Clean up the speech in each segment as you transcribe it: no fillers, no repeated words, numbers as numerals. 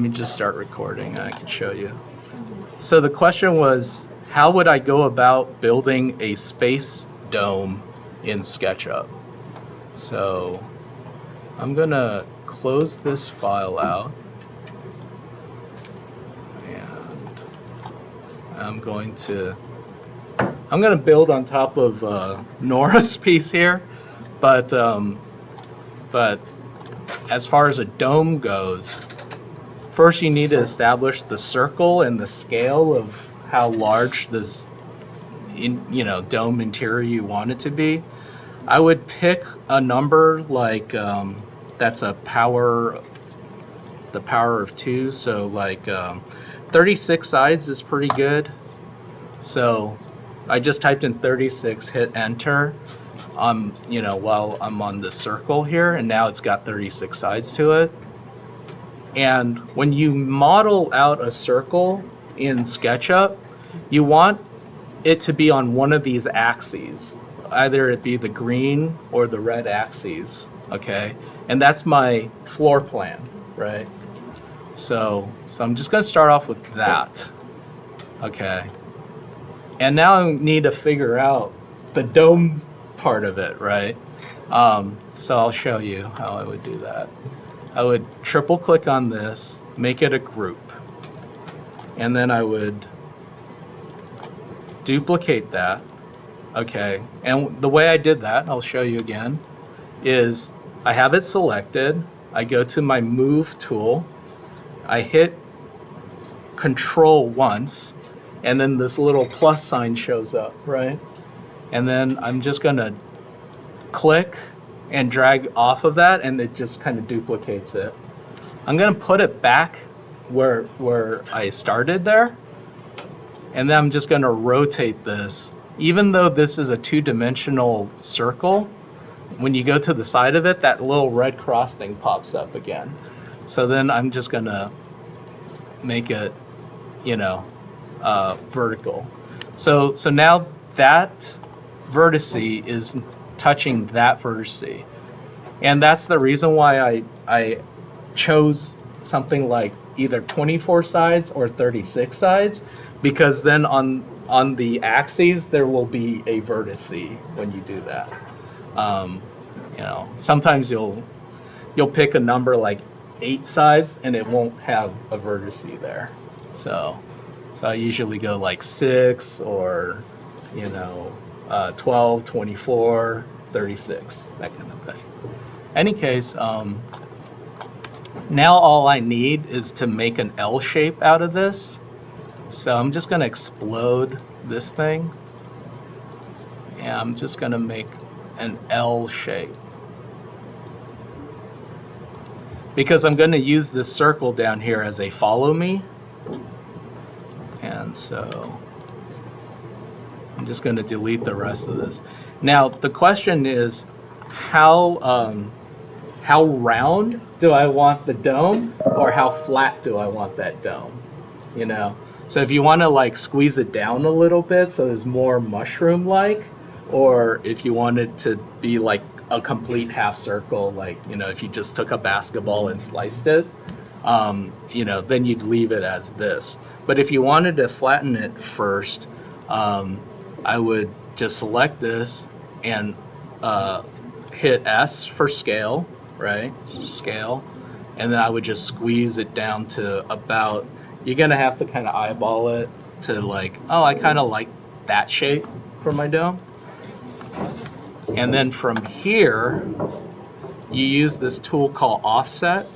me just start recording and I can show you. So the question was, how would I go about building a space dome in SketchUp? So I'm gonna close this file out and I'm gonna build on top of Nora's piece here, but as far as a dome goes, first you need to establish the circle and the scale of how large this dome interior you want it to be. I would pick a number like that's the power of 2, so like 36 sides is pretty good. So I just typed in 36, hit enter, while I'm on the circle here, and now it's got 36 sides to it. And when you model out a circle in SketchUp, you want it to be on one of these axes, either it be the green or the red axes, okay? And that's my floor plan, right? So I'm just gonna start off with that, okay? And now I need to figure out the dome part of it, right? So I'll show you how I would do that. I would triple click on this, make it a group, and then I would duplicate that, okay? And the way I did that, I'll show you again, is I have it selected, I go to my move tool, I hit control once, and then this little plus sign shows up, right? And then I'm just gonna click and drag off of that, and it just kind of duplicates it. I'm gonna put it back where I started there, and then I'm just gonna rotate this. Even though this is a 2-dimensional circle, when you go to the side of it, that little red cross thing pops up again. So then I'm just gonna make it, vertical. So now that vertice is touching that vertice, and that's the reason why I chose something like either 24 sides or 36 sides, because then on the axes there will be a vertice when you do that. Sometimes you'll pick a number like 8 sides and it won't have a vertice there. So I usually go like 6 or 12, 24, 36, that kind of thing. Any case, now all I need is to make an L shape out of this. So I'm just gonna explode this thing, and I'm just gonna make an L shape, because I'm gonna use this circle down here as a follow me. And so I'm just going to delete the rest of this. Now the question is, how round do I want the dome, or how flat do I want that dome? So if you want to like squeeze it down a little bit so it's more mushroom-like, or if you want it to be like a complete half circle, like if you just took a basketball and sliced it, then you'd leave it as this. But if you wanted to flatten it first, I would just select this and hit S for scale, right? So scale, and then I would just squeeze it down to about, you're gonna have to kind of eyeball it to like, oh, I kind of like that shape for my dome. And then from here, you use this tool called offset.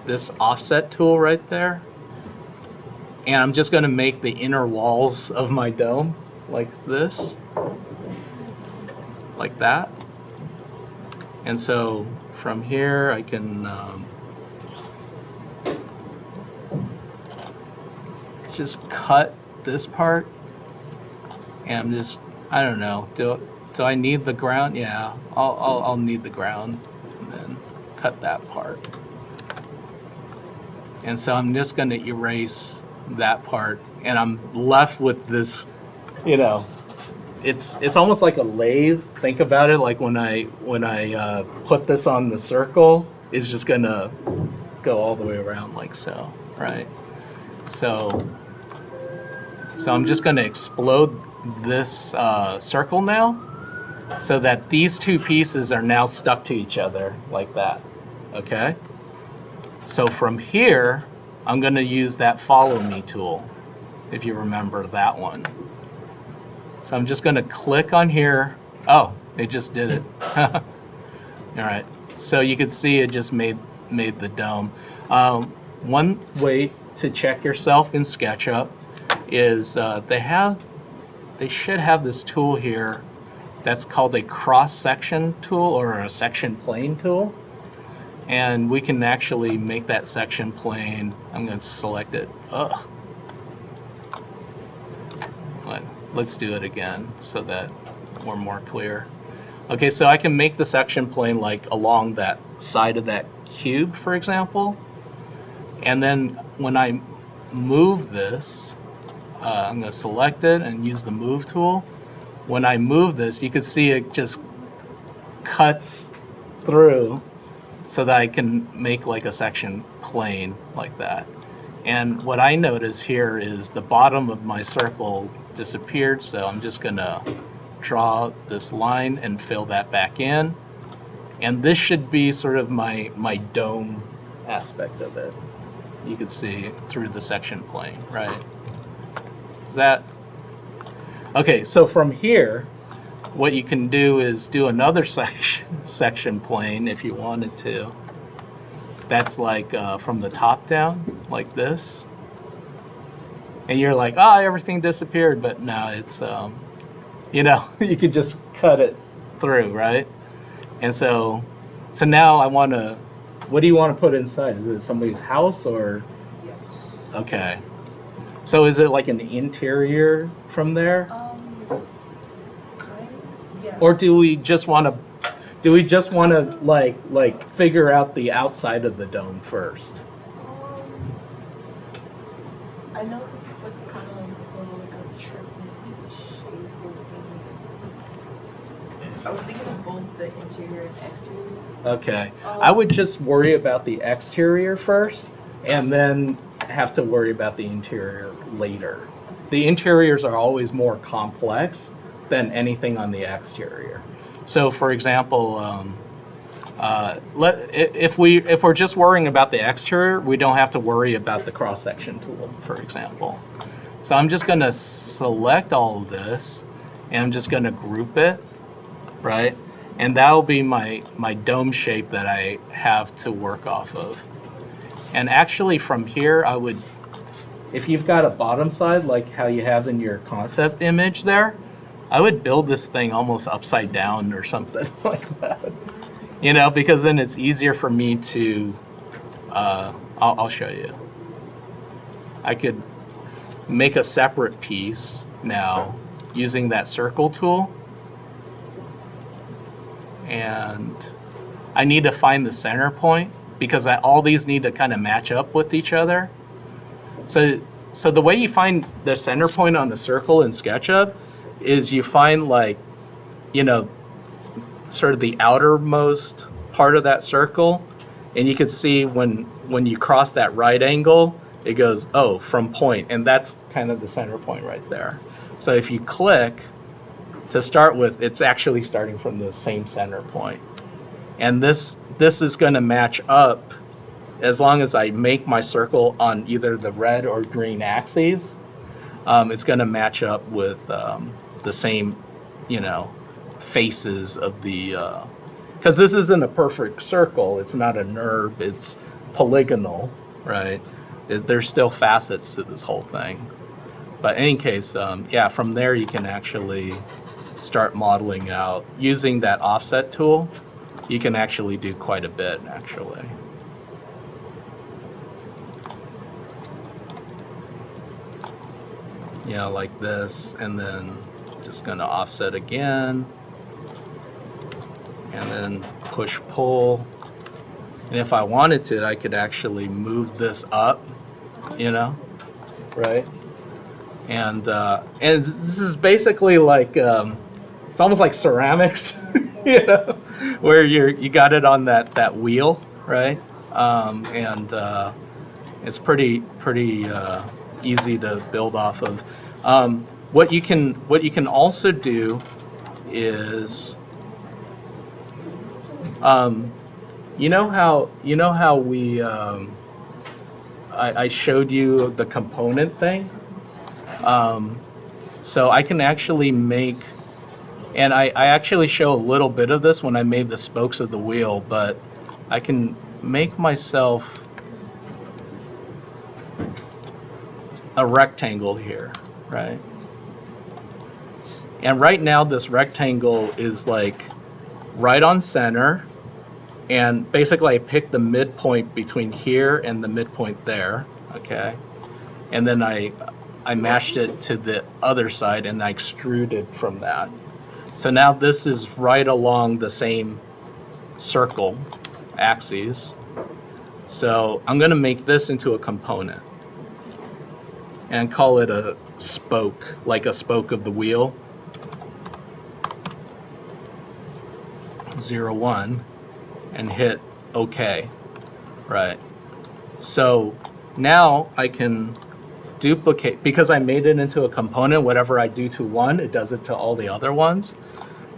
This offset tool right there. And I'm just going to make the inner walls of my dome like this, like that. And so from here I can just cut this part, and I'm just, I don't know, do I need the ground? Yeah, I'll need the ground, and then cut that part. And so I'm just going to erase that part, and I'm left with this, it's almost like a lathe. Think about it, like when I put this on the circle, it's just gonna go all the way around like so, right? So I'm just going to explode this circle now, so that these two pieces are now stuck to each other like that, okay? So from here, I'm going to use that follow me tool, if you remember that one. So I'm just going to click on here. Oh, it just did it. All right, so you can see it just made the dome. One way to check yourself in SketchUp is they should have this tool here that's called a cross-section tool or a section plane tool, and we can actually make that section plane. I'm going to select it. Let's do it again so that we're more clear. Okay, so I can make the section plane like along that side of that cube, for example, and then when I move this, I'm going to select it and use the move tool. When I move this, you can see it just cuts through so that I can make like a section plane like that. And what I notice here is the bottom of my circle disappeared, so I'm just going to draw this line and fill that back in. And this should be sort of my dome aspect of it. You can see through the section plane, right? Is that okay? So from here, what you can do is do another section plane if you wanted to. That's like from the top down, like this. And you're like, oh, everything disappeared, but no, it's you know, you could just cut it through, right? And so now I want to. What do you want to put inside? Is it somebody's house or? Yes. Okay. So is it like an interior from there? Yes. Or do we just want to like figure out the outside of the dome first? I know this is like kind of like a tricky shape of thing. I was thinking of both the interior and exterior. Okay. I would just worry about the exterior first and then have to worry about the interior later. The interiors are always more complex than anything on the exterior. So for example, if we're just worrying about the exterior, we don't have to worry about the cross-section tool, for example. So I'm just going to select all of this and I'm just going to group it, right? And that'll be my dome shape that I have to work off of. And actually from here, I would, if you've got a bottom side like how you have in your concept image there, I would build this thing almost upside down or something like that. You know, because then it's easier for me to, I'll show you. I could make a separate piece now using that circle tool. And I need to find the center point because all these need to kind of match up with each other. So the way you find the center point on the circle in SketchUp is you find like, you know, sort of the outermost part of that circle, and you can see when you cross that right angle, it goes, oh, from point, and that's kind of the center point right there. So if you click to start with, it's actually starting from the same center point. And this is going to match up as long as I make my circle on either the red or green axes. It's going to match up with the same, you know, faces of the, because this isn't a perfect circle. It's not a NURB. It's polygonal, right? There's still facets to this whole thing. But in any case, yeah, from there you can actually start modeling out. Using that offset tool, you can actually do quite a bit, actually. You know, like this, and then just going to offset again, and then push pull. And if I wanted to, I could actually move this up, you know, right? And this is basically like it's almost like ceramics, you know, where you got it on that wheel, right? and it's pretty easy to build off of. What you can also do is, you know how we I showed you the component thing. So I can actually make, and I actually show a little bit of this when I made the spokes of the wheel, but I can make myself a rectangle here, right? And right now this rectangle is like right on center, and basically I picked the midpoint between here and the midpoint there, okay? And then I mashed it to the other side and I extruded from that. So now this is right along the same circle axes. So I'm going to make this into a component and call it a spoke, like a spoke of the wheel. 0, 1, and hit OK. Right. So now I can duplicate, because I made it into a component. Whatever I do to one, it does it to all the other ones.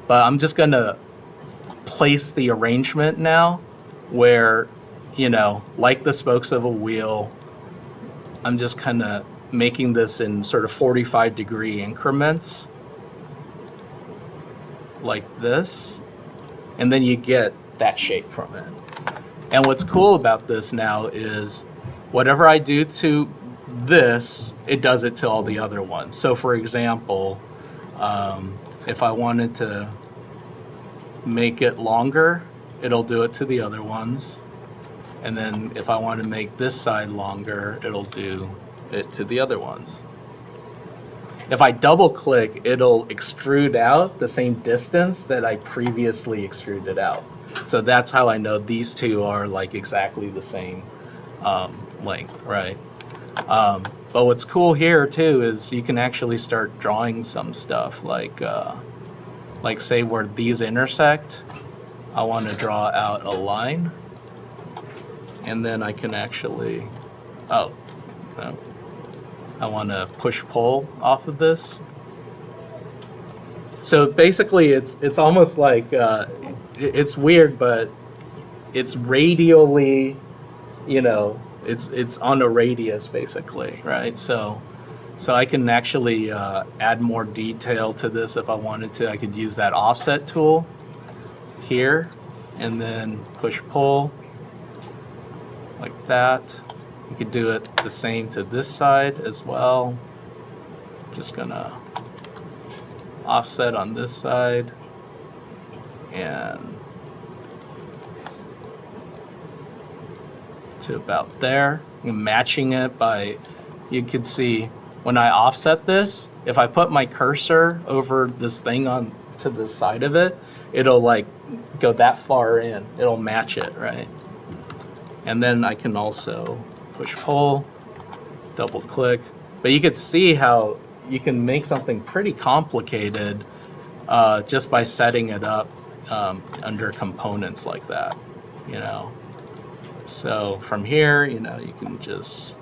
But I'm just going to place the arrangement now where, like the spokes of a wheel, I'm just kind of making this in sort of 45-degree increments like this, and then you get that shape from it. And what's cool about this now is whatever I do to this, it does it to all the other ones. So for example, if I wanted to make it longer, it'll do it to the other ones. And then if I want to make this side longer, it'll do it to the other ones. If I double click, it'll extrude out the same distance that I previously extruded out. So that's how I know these two are like exactly the same length, right? But what's cool here too is you can actually start drawing some stuff like say where these intersect, I want to draw out a line, and then I can actually, I want to push pull off of this. So basically it's almost like, it's weird, but it's radially, it's on a radius basically, right? So I can actually add more detail to this if I wanted to. I could use that offset tool here and then push pull like that. You could do it the same to this side as well. Just gonna offset on this side and to about there. I'm matching it by, you can see when I offset this, if I put my cursor over this thing on to the side of it, it'll like go that far in. It'll match it, right? And then I can also push pull, double click. But you could see how you can make something pretty complicated just by setting it up under components like that, So from here, you can just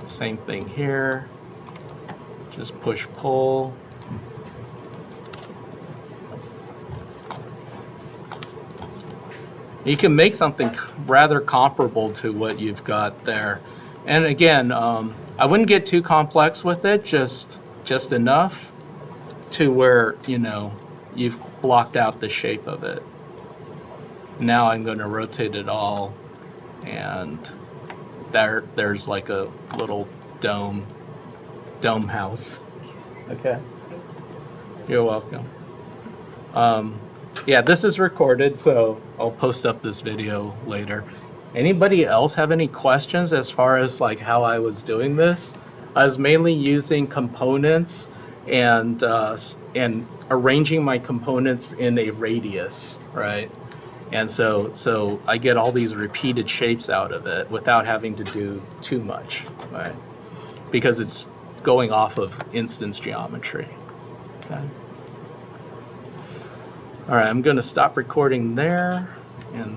same thing here, just push pull. You can make something rather comparable to what you've got there. And again, I wouldn't get too complex with it, just enough to where, you've blocked out the shape of it. Now I'm going to rotate it all, and there's like a little dome house. Okay. You're welcome. Yeah, this is recorded, so I'll post up this video later. Anybody else have any questions as far as like how I was doing this? I was mainly using components and arranging my components in a radius, right? And so I get all these repeated shapes out of it without having to do too much, right? Because it's going off of instance geometry. Okay. All right, I'm going to stop recording there, and then